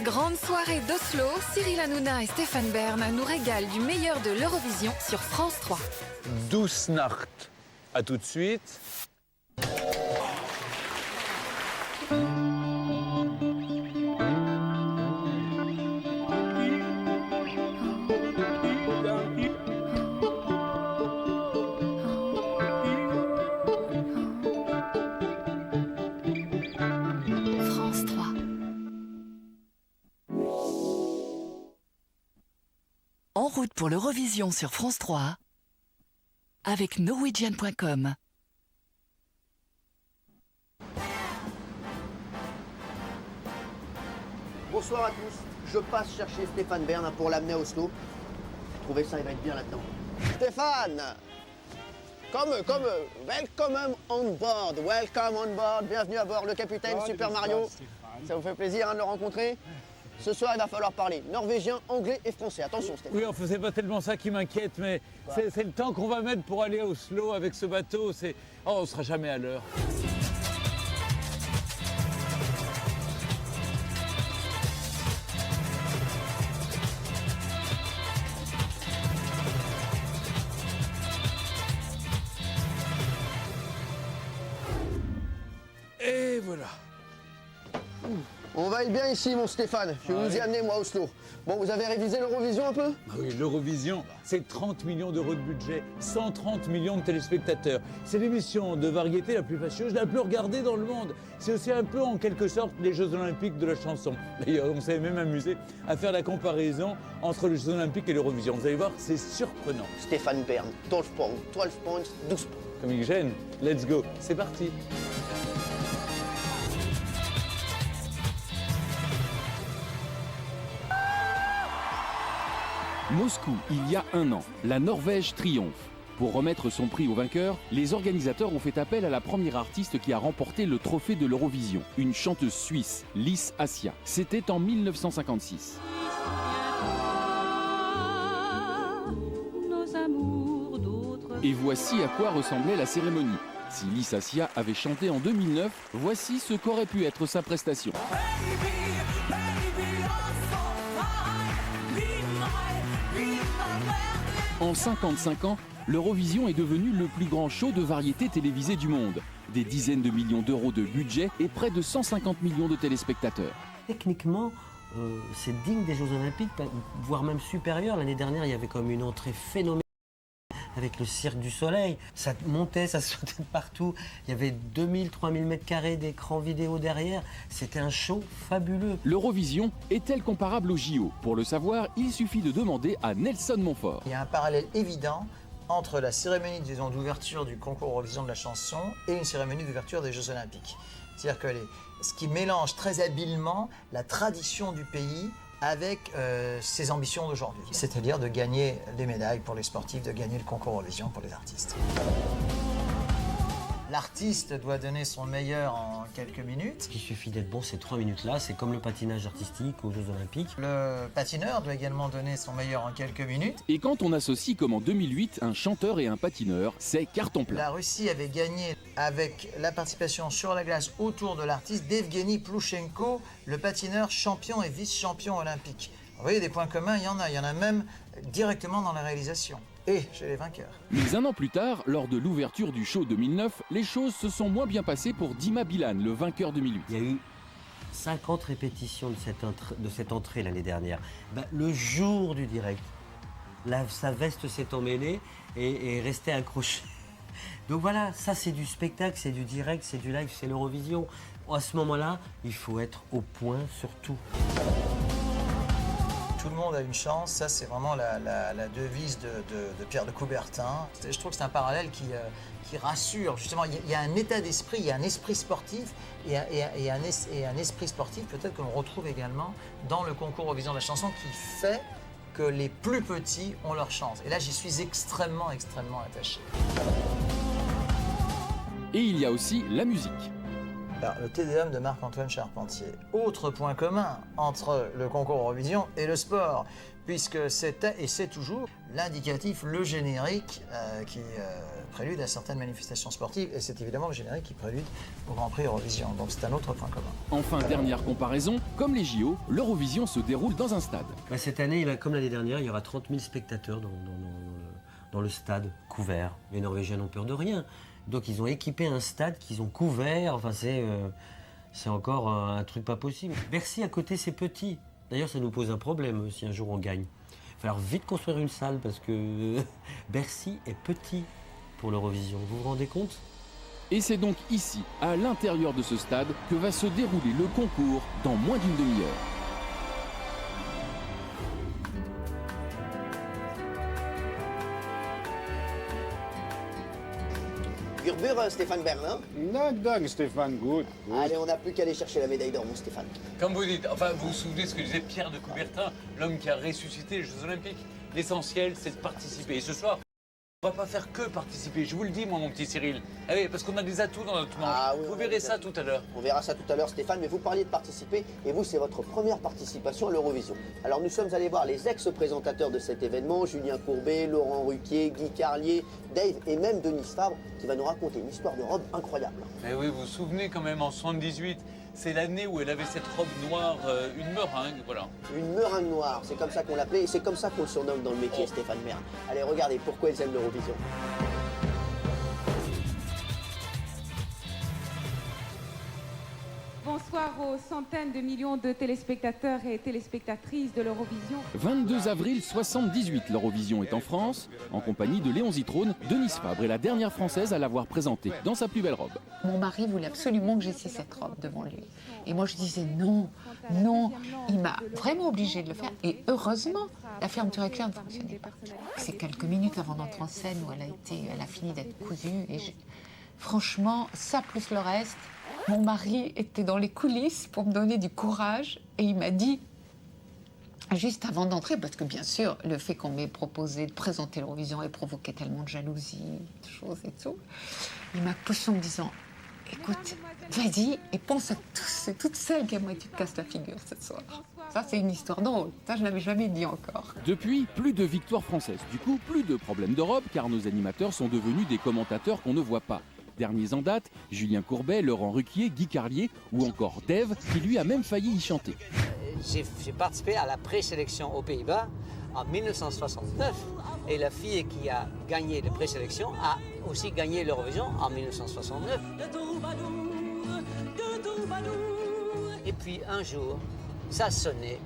grande soirée d'Oslo, Cyril Hanouna et Stéphane Bern nous régalent du meilleur de l'Eurovision sur France 3. Douce Nacht. À tout de suite. France 3. En route pour l'Eurovision sur France 3 avec Norwegian.com. Bonsoir à tous. Je passe chercher Stéphane Bern pour l'amener à Oslo. J'ai trouvé ça, il va être bien là-dedans. Stéphane, welcome on board, bienvenue à bord, le capitaine Super Mario. Ça vous fait plaisir de le rencontrer? Ce soir, il va falloir parler norvégien, anglais et français. Attention, Stéphane. Oui, enfin, c'est pas tellement ça qui m'inquiète, mais c'est le temps qu'on va mettre pour aller à Oslo avec ce bateau. Oh, on sera jamais à l'heure. Et voilà. On va être bien ici, mon Stéphane. Je vais vous y amener, moi, à Oslo. Bon, vous avez révisé l'Eurovision un peu? Ah oui, l'Eurovision, c'est 30 millions d'euros de budget, 130 millions de téléspectateurs. C'est l'émission de variété la plus fâcheuse, la plus regardée dans le monde. C'est aussi un peu, en quelque sorte, les Jeux Olympiques de la chanson. D'ailleurs, on s'est même amusé à faire la comparaison entre les Jeux Olympiques et l'Eurovision. Vous allez voir, c'est surprenant. Stéphane Bern, 12 points, 12 points. Comme il gêne, let's go, c'est parti. Moscou, il y a un an, la Norvège triomphe. Pour remettre son prix au vainqueur, les organisateurs ont fait appel à la première artiste qui a remporté le trophée de l'Eurovision, une chanteuse suisse, Lys Assia. C'était en 1956. Et voici à quoi ressemblait la cérémonie. Si Lys Assia avait chanté en 2009, voici ce qu'aurait pu être sa prestation. En 55 ans, l'Eurovision est devenu le plus grand show de variété télévisée du monde. Des dizaines de millions d'euros de budget et près de 150 millions de téléspectateurs. Techniquement, c'est digne des Jeux Olympiques, voire même supérieur. L'année dernière, il y avait comme une entrée phénoménale avec le Cirque du Soleil. Ça montait, ça sautait de partout. Il y avait 2000, 3000 mètres carrés d'écran vidéo derrière. C'était un show fabuleux. L'Eurovision est-elle comparable au JO? Pour le savoir, il suffit de demander à Nelson Montfort. Il y a un parallèle évident entre la cérémonie d'ouverture du concours Eurovision de la chanson et une cérémonie d'ouverture des Jeux Olympiques. C'est-à-dire que ce qui mélange très habilement la tradition du pays avec ses ambitions d'aujourd'hui. C'est-à-dire de gagner des médailles pour les sportifs, de gagner le concours Eurovision pour les artistes. L'artiste doit donner son meilleur en quelques minutes. Il suffit d'être bon ces 3 minutes-là. C'est comme le patinage artistique aux Jeux Olympiques. Le patineur doit également donner son meilleur en quelques minutes. Et quand on associe comme en 2008 un chanteur et un patineur, c'est carton plein. La Russie avait gagné avec la participation sur la glace autour de l'artiste d'Evgeny Plouchenko, le patineur champion et vice-champion olympique. Vous voyez, des points communs, il y en a même directement dans la réalisation. Et chez les vainqueurs. Mais un an plus tard, lors de l'ouverture du show 2009, les choses se sont moins bien passées pour Dima Bilan, le vainqueur 2008. Il y a eu 50 répétitions de cette entrée l'année dernière. Le jour du direct, sa veste s'est emmêlée et est restée accrochée. Donc voilà, ça c'est du spectacle, c'est du direct, c'est du live, c'est l'Eurovision. À ce moment-là, il faut être au point sur tout. Tout le monde a une chance, ça c'est vraiment la devise de Pierre de Coubertin. Je trouve que c'est un parallèle qui rassure. Justement, il y a un état d'esprit, il y a un esprit sportif et un esprit sportif peut-être que l'on retrouve également dans le concours Eurovision de la chanson qui fait que les plus petits ont leur chance. Et là, j'y suis extrêmement, extrêmement attaché. Et il y a aussi la musique. Alors, le Te Deum de Marc-Antoine Charpentier. Autre point commun entre le concours Eurovision et le sport, puisque c'était et c'est toujours l'indicatif, le générique qui prélude à certaines manifestations sportives. Et c'est évidemment le générique qui prélude au Grand Prix Eurovision. Donc c'est un autre point commun. Enfin, dernière comparaison, comme les JO, l'Eurovision se déroule dans un stade. Bah, cette année, comme l'année dernière, il y aura 30 000 spectateurs dans le stade couvert. Les Norvégiens n'ont peur de rien. Donc ils ont équipé un stade qu'ils ont couvert. Enfin, c'est encore un truc pas possible. Bercy à côté, c'est petit. D'ailleurs, ça nous pose un problème si un jour on gagne. Il va falloir vite construire une salle parce que Bercy est petit pour l'Eurovision. Vous vous rendez compte ? Et c'est donc ici, à l'intérieur de ce stade, que va se dérouler le concours dans moins d'une demi-heure. Gurbure, Stéphane Bern, hein? Dag, Stéphane, good. Allez, on n'a plus qu'à aller chercher la médaille d'or, mon Stéphane. Comme vous dites, enfin, vous vous souvenez ce que disait Pierre de Coubertin, l'homme qui a ressuscité les Jeux Olympiques. L'essentiel, c'est de participer. Et ce soir, on va pas faire que participer. Je vous le dis, moi, mon petit Cyril. Ah oui, parce qu'on a des atouts dans notre manche. Ah oui, vous verrez ça tout à l'heure. On verra ça tout à l'heure, Stéphane, mais vous parliez de participer, et vous, c'est votre première participation à l'Eurovision. Alors, nous sommes allés voir les ex-présentateurs de cet événement, Julien Courbet, Laurent Ruquier, Guy Carlier, Dave et même Denis Fabre, qui va nous raconter une histoire de robe incroyable. Mais oui, vous vous souvenez quand même, en 78, c'est l'année où elle avait cette robe noire, une meringue, voilà. Une meringue noire, c'est comme ça qu'on l'appelait, et c'est comme ça qu'on le surnomme dans le métier, Stéphane Bern. Allez, regardez pourquoi ils aiment l'Eurovision. Bonsoir aux centaines de millions de téléspectateurs et téléspectatrices de l'Eurovision. 22 avril 78, l'Eurovision est en France, en compagnie de Léon Zitrone. Denis Fabre est la dernière Française à l'avoir présentée dans sa plus belle robe. Mon mari voulait absolument que j'essaie cette robe devant lui. Et moi, je disais non, non. Il m'a vraiment obligée de le faire. Et heureusement, la fermeture éclair ne fonctionnait pas. C'est quelques minutes avant d'entrer en scène où elle a fini d'être cousue. Et franchement, ça plus le reste, mon mari était dans les coulisses pour me donner du courage. Et il m'a dit, juste avant d'entrer, parce que bien sûr, le fait qu'on m'ait proposé de présenter l'Eurovision ait provoqué tellement de jalousie, de choses et tout, il m'a poussé en me disant, écoute, vas-y et pense à tous, c'est toutes celles qui aimeraient que tu te casses la figure ce soir. Ça, c'est une histoire drôle. Ça, je ne l'avais jamais dit encore. Depuis, plus de victoires françaises. Du coup, plus de problèmes de robe, car nos animateurs sont devenus des commentateurs qu'on ne voit pas. Derniers en date, Julien Courbet, Laurent Ruquier, Guy Carlier ou encore Dave, qui lui a même failli y chanter. J'ai participé à la présélection aux Pays-Bas en 1969 et la fille qui a gagné la présélection a aussi gagné l'Eurovision en 1969. Et puis un jour, ça sonnait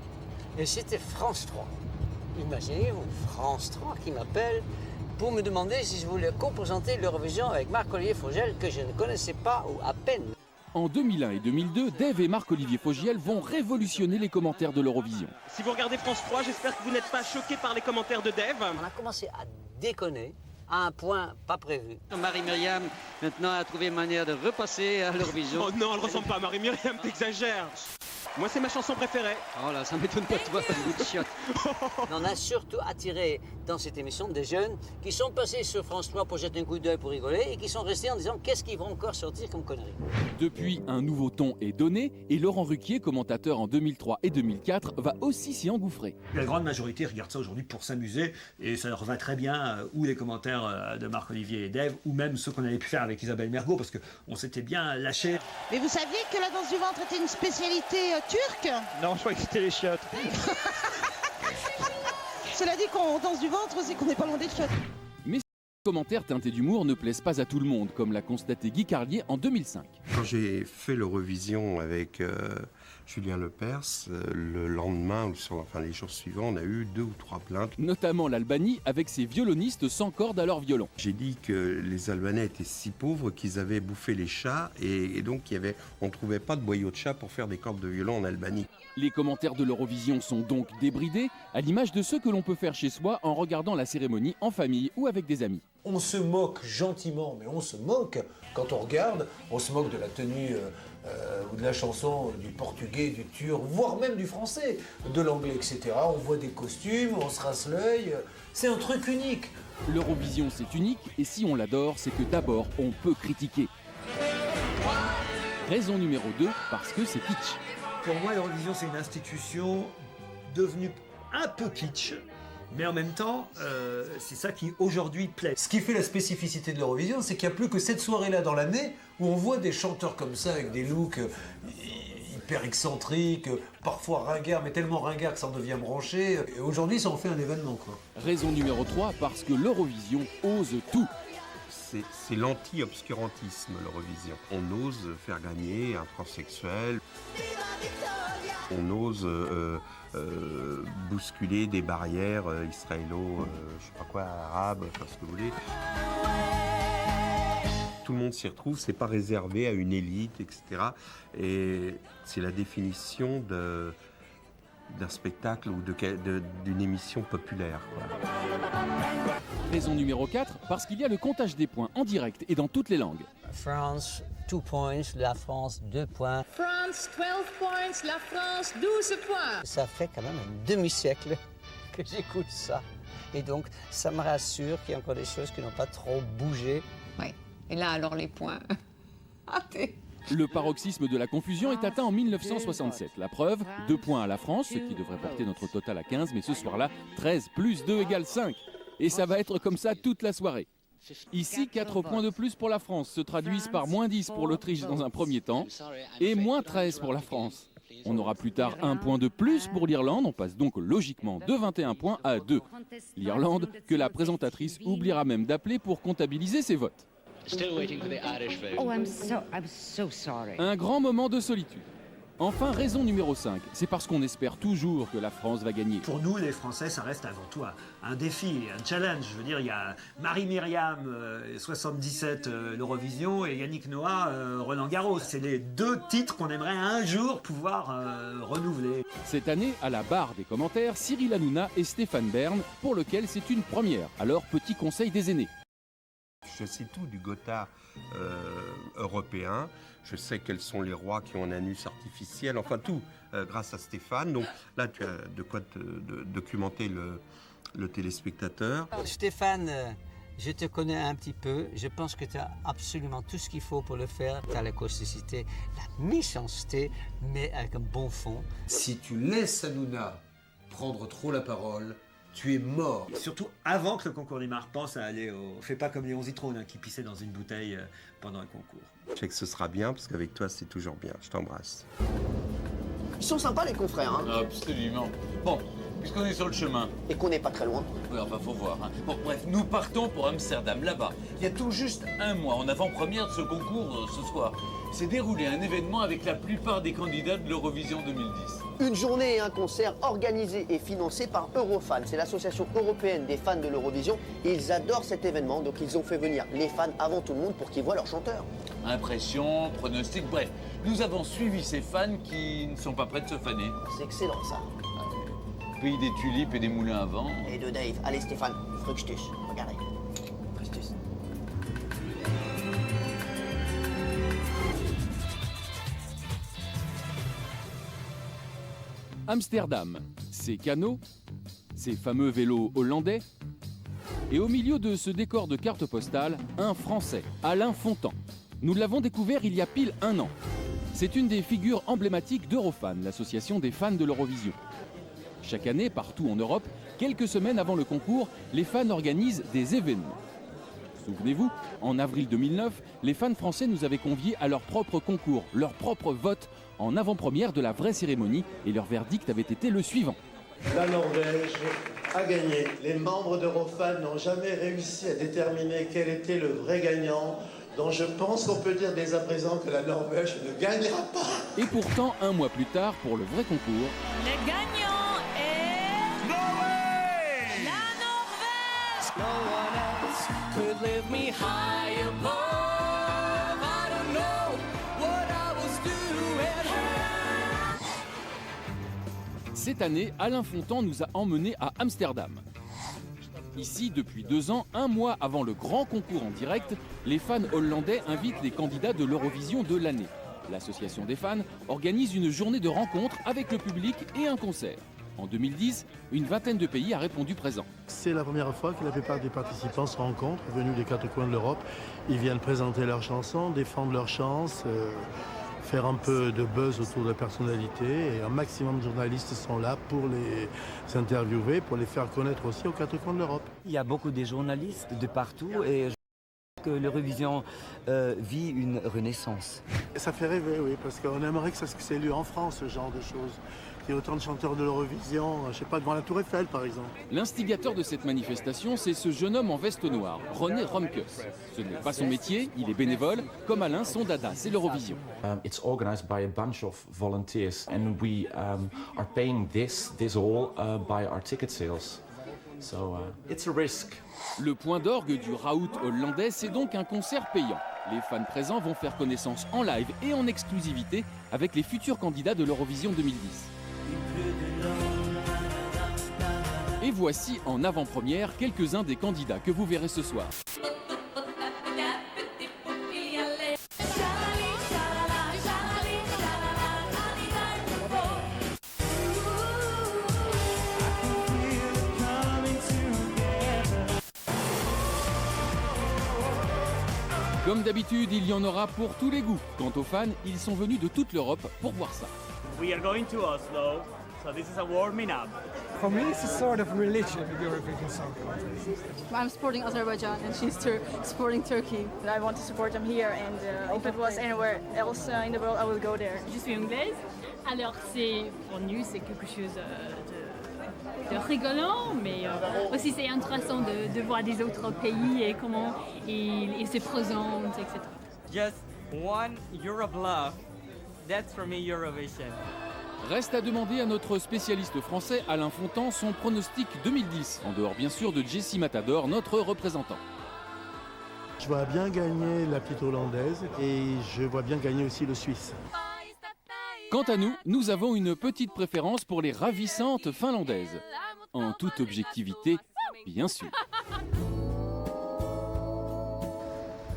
et c'était France 3. Imaginez-vous, France 3 qui m'appelle pour me demander si je voulais co-présenter l'Eurovision avec Marc-Olivier Fogiel que je ne connaissais pas ou à peine. En 2001 et 2002, Dave et Marc-Olivier Fogiel vont révolutionner les commentaires de l'Eurovision. Si vous regardez France 3, j'espère que vous n'êtes pas choqués par les commentaires de Dave. On a commencé à déconner à un point pas prévu. Marie-Myriam, maintenant, a trouvé une manière de repasser à l'Eurovision. Oh non, elle ressemble pas à Marie-Myriam, t'exagères. Moi, c'est ma chanson préférée. Oh là, ça m'étonne pas de toi, bout de chiotte. On a surtout attiré dans cette émission des jeunes qui sont passés sur France 3 pour jeter un coup d'œil pour rigoler et qui sont restés en disant qu'est-ce qu'ils vont encore sortir comme conneries. Depuis, un nouveau ton est donné et Laurent Ruquier, commentateur en 2003 et 2004, va aussi s'y engouffrer. La grande majorité regarde ça aujourd'hui pour s'amuser et ça leur va très bien, ou les commentaires de Marc-Olivier et Dave, ou même ceux qu'on avait pu faire avec Isabelle Mergo, parce qu'on s'était bien lâché. Mais vous saviez que la danse du ventre était une spécialité turque? Non, je crois que c'était les chiottes. Cela dit, quand on danse du ventre, c'est qu'on n'est pas loin des chiottes. Mais ces commentaires teintés d'humour ne plaisent pas à tout le monde, comme l'a constaté Guy Carlier en 2005. Quand j'ai fait l'Eurovision avec Julien Lepers, le lendemain, ou les jours suivants, on a eu 2 ou 3 plaintes. Notamment l'Albanie, avec ses violonistes sans corde à leur violon. J'ai dit que les Albanais étaient si pauvres qu'ils avaient bouffé les chats et donc on ne trouvait pas de boyaux de chat pour faire des cordes de violon en Albanie. Les commentaires de l'Eurovision sont donc débridés, à l'image de ceux que l'on peut faire chez soi en regardant la cérémonie en famille ou avec des amis. On se moque gentiment, mais on se moque quand on regarde. On se moque de la tenue ou de la chanson du portugais, du turc, voire même du français, de l'anglais, etc. On voit des costumes, on se rince l'œil. C'est un truc unique. L'Eurovision, c'est unique, et si on l'adore, c'est que d'abord, on peut critiquer. Raison numéro 2, parce que c'est kitsch. Pour moi, l'Eurovision, c'est une institution devenue un peu kitsch. Mais en même temps, c'est ça qui aujourd'hui plaît. Ce qui fait la spécificité de l'Eurovision, c'est qu'il n'y a plus que cette soirée-là dans l'année où on voit des chanteurs comme ça avec des looks hyper excentriques, parfois ringards, mais tellement ringards que ça en devient branché. Et aujourd'hui, ça en fait un événement, quoi. Raison numéro 3, parce que l'Eurovision ose tout. C'est l'anti-obscurantisme, l'Eurovision. On ose faire gagner un transsexuel. On ose bousculer des barrières israélo, je sais pas quoi, arabes, enfin ce que vous voulez. Tout le monde s'y retrouve, c'est pas réservé à une élite, etc. Et c'est la définition d'un spectacle ou d'une émission populaire, quoi. Raison numéro 4, parce qu'il y a le comptage des points en direct et dans toutes les langues. France, 2 points, la France, 2 points. France, 12 points, la France, 12 points. Ça fait quand même un demi-siècle que j'écoute ça. Et donc, ça me rassure qu'il y a encore des choses qui n'ont pas trop bougé. Oui, et là, alors les points. Le paroxysme de la confusion est atteint en 1967. La preuve, 2 points à la France, ce qui devrait porter notre total à 15, mais ce soir-là, 13 plus 2 égale 5. Et ça va être comme ça toute la soirée. Ici, 4 points de plus pour la France se traduisent par moins 10 pour l'Autriche dans un premier temps et moins 13 pour la France. On aura plus tard 1 point de plus pour l'Irlande, on passe donc logiquement de 21 points à 2. L'Irlande, que la présentatrice oubliera même d'appeler pour comptabiliser ses votes. Oh, I'm so sorry. Un grand moment de solitude. Enfin, raison numéro 5, c'est parce qu'on espère toujours que la France va gagner. Pour nous, les Français, ça reste avant tout un défi, un challenge. Je veux dire, il y a Marie-Myriam, 77, l'Eurovision, et Yannick Noah, Roland-Garros. C'est les 2 titres qu'on aimerait un jour pouvoir renouveler. Cette année, à la barre des commentaires, Cyril Hanouna et Stéphane Bern, pour lequel c'est une première. Alors, petit conseil des aînés. Je sais tout du Gotha européen. Je sais quels sont les rois qui ont un anus artificiel. Enfin, tout grâce à Stéphane. Donc là, tu as de quoi documenter le téléspectateur. Stéphane, je te connais un petit peu. Je pense que tu as absolument tout ce qu'il faut pour le faire. Tu as la causticité, la méchanceté, mais avec un bon fond. Si tu laisses Hanouna prendre trop la parole, tu es mort. Et surtout avant que le concours des marques pense à aller au... Fais pas comme Léon Zitrone qui pissait dans une bouteille pendant un concours. Je sais que ce sera bien parce qu'avec toi c'est toujours bien. Je t'embrasse. Ils sont sympas les confrères, hein. Absolument. Bon, puisqu'on est sur le chemin. Et qu'on n'est pas très loin. Oui, enfin, faut voir. Hein. Bon, bref, nous partons pour Amsterdam, là-bas. Il y a tout juste un mois, en avant-première de ce concours ce soir, s'est déroulé un événement avec la plupart des candidats de l'Eurovision 2010. Une journée et un concert organisés et financés par Eurofans. C'est l'association européenne des fans de l'Eurovision. Ils adorent cet événement, donc ils ont fait venir les fans avant tout le monde pour qu'ils voient leur chanteur. Impression, pronostic, bref. Nous avons suivi ces fans qui ne sont pas prêts de se faner. C'est excellent ça. Pays des tulipes et des moulins à vent. Et de Dave. Allez Stéphane, Fructus, regardez. Fructus. Amsterdam, ces canaux, ces fameux vélos hollandais, et au milieu de ce décor de carte postale, un Français, Alain Fontan. Nous l'avons découvert il y a pile 1 an. C'est une des figures emblématiques d'Eurofan, l'association des fans de l'Eurovision. Chaque année, partout en Europe, quelques semaines avant le concours, les fans organisent des événements. Souvenez-vous, en avril 2009, les fans français nous avaient conviés à leur propre concours, leur propre vote, en avant-première de la vraie cérémonie, et leur verdict avait été le suivant. La Norvège a gagné. Les membres d'Eurofan n'ont jamais réussi à déterminer quel était le vrai gagnant, donc je pense qu'on peut dire dès à présent que la Norvège ne gagnera pas. Et pourtant, 1 mois plus tard, pour le vrai concours, Le gagnant est... Norvège! La Norvège! No one else could lift me high above. I don't know what I was doing. cette année, Alain Fontan nous a emmenés à Amsterdam. Ici, depuis 2 ans, 1 mois avant le grand concours en direct, les fans hollandais invitent les candidats de l'Eurovision de l'année. L'association des fans organise une journée de rencontres avec le public et un concert. En 2010, une vingtaine de pays a répondu présent. C'est la première fois que la plupart des participants se rencontrent, venus des 4 coins de l'Europe. Ils viennent présenter leurs chansons, défendre leurs chances, faire un peu de buzz autour de la personnalité. Et un maximum de journalistes sont là pour les interviewer, pour les faire connaître aussi aux quatre coins de l'Europe. Il y a beaucoup de journalistes de partout et je pense que l'Eurovision vit une renaissance. Ça fait rêver, oui, parce qu'on aimerait que ça s'est lu en France, ce genre de choses. Il y a autant de chanteurs de l'Eurovision, je sais pas, devant la Tour Eiffel, par exemple. L'instigateur de cette manifestation, c'est ce jeune homme en veste noire, René Romkes. Ce n'est pas son métier, il est bénévole. Comme Alain, son dada, c'est l'Eurovision. It's organized by a bunch of volunteers and we are paying this all by our ticket sales. So it's a risk. Le point d'orgue du raout hollandais, c'est donc un concert payant. Les fans présents vont faire connaissance en live et en exclusivité avec les futurs candidats de l'Eurovision 2010. Et voici en avant-première quelques-uns des candidats que vous verrez ce soir. Comme d'habitude, il y en aura pour tous les goûts. Quant aux fans, ils sont venus de toute l'Europe pour voir ça. We are going to Oslo, so this is a warming up. For me, it's a sort of religion, the Eurovision Song Contest. I'm supporting Azerbaijan and she's supporting Turkey. I want to support them here and if it was anywhere else in the world, I will go there. Je suis anglaise, alors pour nous c'est quelque chose de rigolant, mais aussi c'est intéressant de voir des autres pays et comment ils se présentent, etc. Just one Europe love, that's for me Eurovision. Reste à demander à notre spécialiste français Alain Fontan son pronostic 2010, en dehors bien sûr de Jessie Matador, notre représentant. Je vois bien gagner la petite hollandaise et je vois bien gagner aussi le Suisse. Quant à nous, nous avons une petite préférence pour les ravissantes finlandaises. En toute objectivité, bien sûr.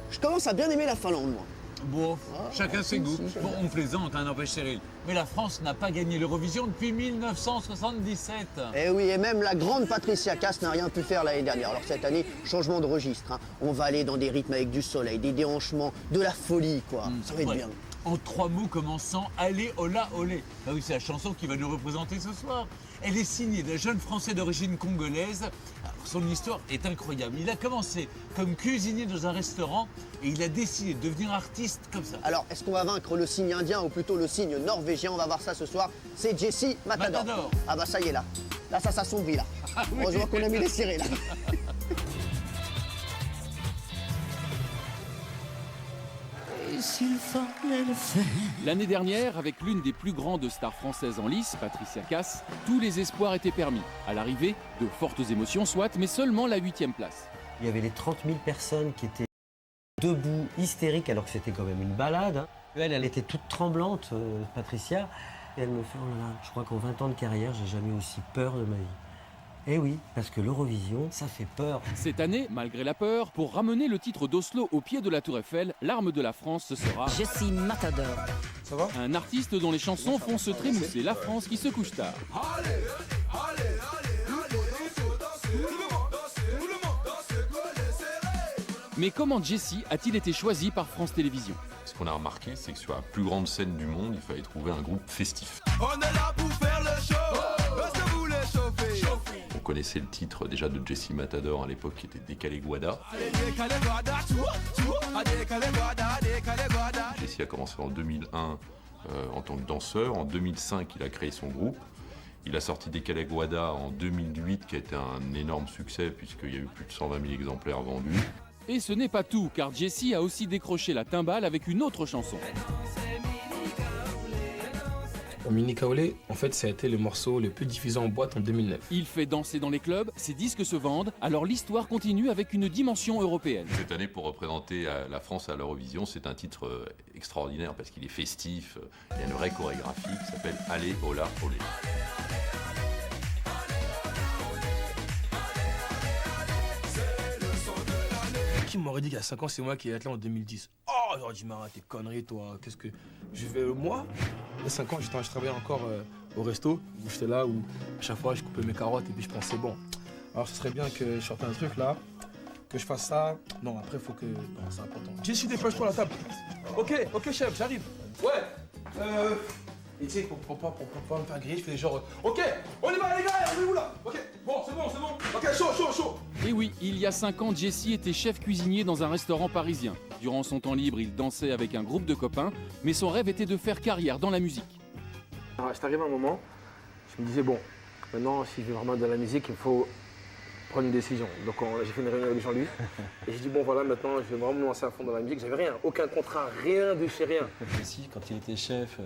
Je commence à bien aimer la Finlande, moi. Bon, chacun ses goûts. Bon, on plaisante, hein, n'empêche Cyril. Mais la France n'a pas gagné l'Eurovision depuis 1977. Eh oui, et même la grande Patricia Cass n'a rien pu faire l'année dernière. Alors cette année, changement de registre. Hein. On va aller dans des rythmes avec du soleil, des déhanchements, de la folie, quoi. Ça va être bien. En 3 mots commençant « Allez, hola, olé ». Ah oui, c'est la chanson qui va nous représenter ce soir. Elle est signée d'un jeune Français d'origine congolaise. Alors, son histoire est incroyable. Il a commencé comme cuisinier dans un restaurant et il a décidé de devenir artiste comme ça. Alors, est-ce qu'on va vaincre le signe indien ou plutôt le signe norvégien? On va voir ça ce soir. C'est Jessie Matador. Ah bah ça y est là. Là, ça s'assombrit là. Ah, oui. Heureusement qu'on a mis les cirés là. L'année dernière, avec l'une des plus grandes stars françaises en lice, Patricia Cass, tous les espoirs étaient permis. À l'arrivée, de fortes émotions soit, mais seulement la 8e place. Il y avait les 30 000 personnes qui étaient debout, hystériques, alors que c'était quand même une balade. Hein. Elle était toute tremblante, Patricia. Et elle me fait, oh là là, je crois qu'en 20 ans de carrière, j'ai jamais aussi peur de ma vie. Eh oui, parce que l'Eurovision, ça fait peur. Cette année, malgré la peur, pour ramener le titre d'Oslo au pied de la Tour Eiffel, l'arme de la France, ce sera Jessie Matador. Ça va ? Un artiste dont les chansons font se trémousser la France qui se couche tard. Mais comment Jessie a-t-il été choisi par France Télévisions ? Ce qu'on a remarqué, c'est que sur la plus grande scène du monde, il fallait trouver un groupe festif. On est là pour faire le show. Est-ce que vous voulez chauffer? On connaissait le titre déjà de Jessie Matador à l'époque qui était Décalé Guada. Jessie a commencé en 2001 en tant que danseur. En 2005, il a créé son groupe. Il a sorti Décalé Guada en 2008 qui a été un énorme succès puisqu'il y a eu plus de 120 000 exemplaires vendus. Et ce n'est pas tout, car Jessie a aussi décroché la timbale avec une autre chanson. Mini Kaolé, en fait, ça a été le morceau le plus diffusé en boîte en 2009. Il fait danser dans les clubs, ses disques se vendent, alors l'histoire continue avec une dimension européenne. Cette année, pour représenter la France à l'Eurovision, c'est un titre extraordinaire parce qu'il est festif, il y a une vraie chorégraphie qui s'appelle Allez, hola, olé. Qui m'aurait dit qu'il y a 5 ans, c'est moi qui vais être là en 2010? Oh, j'aurais dit, mais arrête tes conneries, toi. Qu'est-ce que je fais, moi? Il y a 5 ans, je travaillais encore au resto, où j'étais là, où à chaque fois, je coupais mes carottes et puis je pensais, bon, alors ce serait bien que je sorte un truc là, que je fasse ça. Non, après, il faut que... Non, c'est important. Jessie, dépêche-toi à la table. Ok, chef, j'arrive. Ouais. Et tu sais, pour pas me faire griller, je fais genre ok, on y va les gars, on est où là? Ok, bon, c'est bon. Ok, chaud. Et oui, il y a 5 ans, Jesse était chef cuisinier dans un restaurant parisien. Durant son temps libre, il dansait avec un groupe de copains, mais son rêve était de faire carrière dans la musique. Alors, c'est arrivé un moment, je me disais bon, maintenant si je veux vraiment de la musique, il faut prendre une décision. Donc j'ai fait une réunion avec Jean-Luc et j'ai dit bon voilà, maintenant je vais vraiment me lancer à fond dans la musique. J'avais rien, aucun contrat, rien de chez rien. Ici, quand il était chef,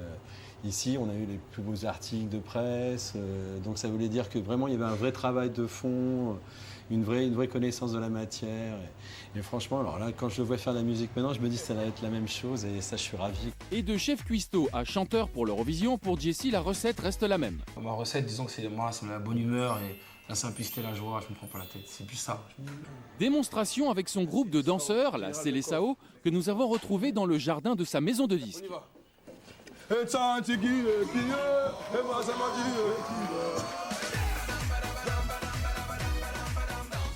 ici on a eu les plus beaux articles de presse, donc ça voulait dire que vraiment il y avait un vrai travail de fond, une vraie connaissance de la matière. Et franchement, alors là, quand je le vois faire de la musique maintenant, je me dis que ça va être la même chose et ça, je suis ravi. Et de chef cuistot à chanteur pour l'Eurovision, pour Jesse, la recette reste la même. Ma recette, disons que c'est la bonne humeur et la simplicité, la joie, je me prends pas la tête, c'est plus ça. Démonstration avec son groupe de danseurs, la Célessao, que nous avons retrouvé dans le jardin de sa maison de disques.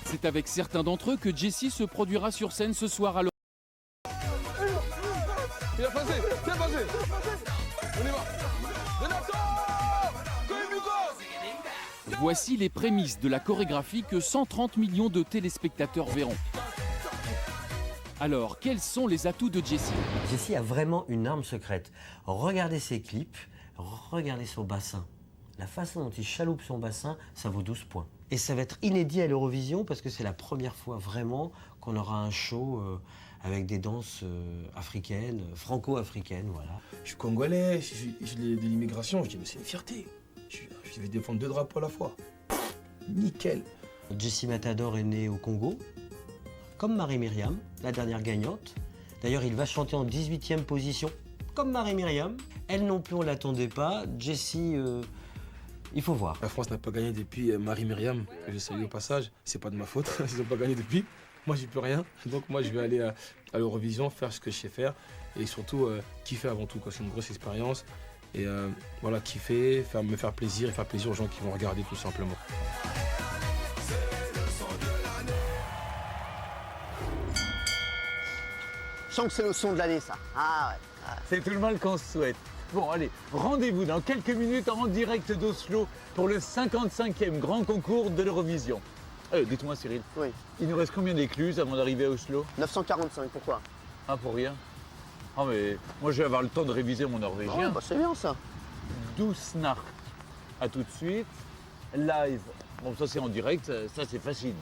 C'est avec certains d'entre eux que Jesse se produira sur scène ce soir à l'Eurovision. Il a passé, c'est passé. On y va. Voici les prémices de la chorégraphie que 130 millions de téléspectateurs verront. Alors, quels sont les atouts de Jesse? Jesse a vraiment une arme secrète. Regardez ses clips, regardez son bassin. La façon dont il chaloupe son bassin, ça vaut 12 points. Et ça va être inédit à l'Eurovision parce que c'est la première fois vraiment qu'on aura un show avec des danses africaines, franco-africaines, voilà. Je suis congolais, je suis de l'immigration, je dis mais c'est une fierté. Je vais défendre 2 drapeaux à la fois. Nickel. Jesse Matador est né au Congo, comme Marie-Myriam, la dernière gagnante. D'ailleurs, il va chanter en 18e position, comme Marie-Myriam. Elle non plus, on ne l'attendait pas. Jesse, il faut voir. La France n'a pas gagné depuis Marie-Myriam, que je salue au passage. C'est pas de ma faute, ils n'ont pas gagné depuis. Moi, j'y peux rien. Donc moi, je vais aller à l'Eurovision, faire ce que je sais faire. Et surtout, kiffer avant tout. C'est une grosse expérience. Et voilà, kiffer, me faire plaisir et faire plaisir aux gens qui vont regarder tout simplement. Je sens que c'est le son de l'année, ça. Ah ouais. C'est tout le mal qu'on se souhaite. Bon, allez, rendez-vous dans quelques minutes en direct d'Oslo pour le 55e grand concours de l'Eurovision. Dites-moi, Cyril, oui. Il nous reste combien d'écluses avant d'arriver à Oslo? 945, pourquoi? Ah, pour rien? Ah, mais moi, je vais avoir le temps de réviser mon norvégien. Oh, bah c'est bien, ça. 12 snark. À tout de suite. Live. Bon, ça, c'est en direct, ça, c'est facile.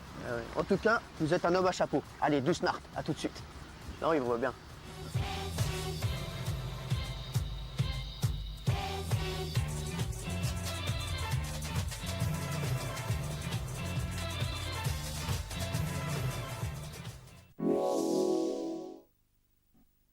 En tout cas, vous êtes un homme à chapeau. Allez, 12 snark, à tout de suite. Non, il vous voit bien.